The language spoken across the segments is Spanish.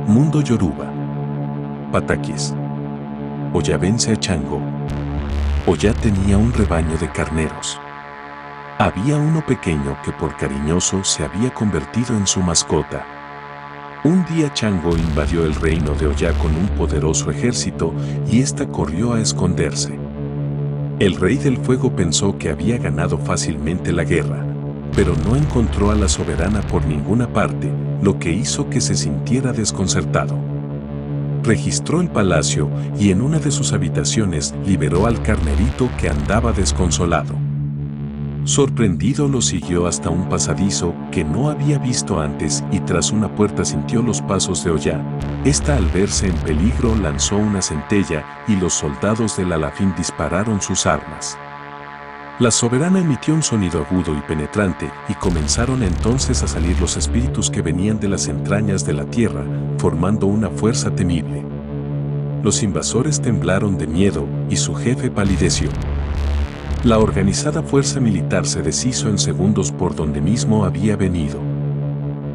Mundo Yoruba. Pataquis. Oya vence a Chango. Oya tenía un rebaño de carneros. Había uno pequeño que por cariñoso se había convertido en su mascota. Un día Chango invadió el reino de Oya con un poderoso ejército y ésta corrió a esconderse. El rey del fuego pensó que había ganado fácilmente la guerra, pero no encontró a la soberana por ninguna parte, lo que hizo que se sintiera desconcertado. Registró el palacio y en una de sus habitaciones liberó al carnerito que andaba desconsolado. Sorprendido lo siguió hasta un pasadizo que no había visto antes y tras una puerta sintió los pasos de Oya. Esta al verse en peligro lanzó una centella y los soldados del alafín dispararon sus armas. La soberana emitió un sonido agudo y penetrante y comenzaron entonces a salir los espíritus que venían de las entrañas de la tierra, formando una fuerza temible. Los invasores temblaron de miedo y su jefe palideció. La organizada fuerza militar se deshizo en segundos por donde mismo había venido.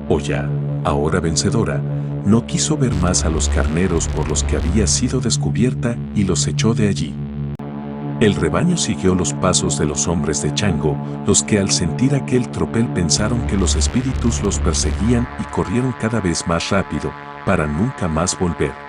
Oya, ahora vencedora, no quiso ver más a los carneros por los que había sido descubierta y los echó de allí. El rebaño siguió los pasos de los hombres de Chango, los que al sentir aquel tropel pensaron que los espíritus los perseguían y corrieron cada vez más rápido, para nunca más volver.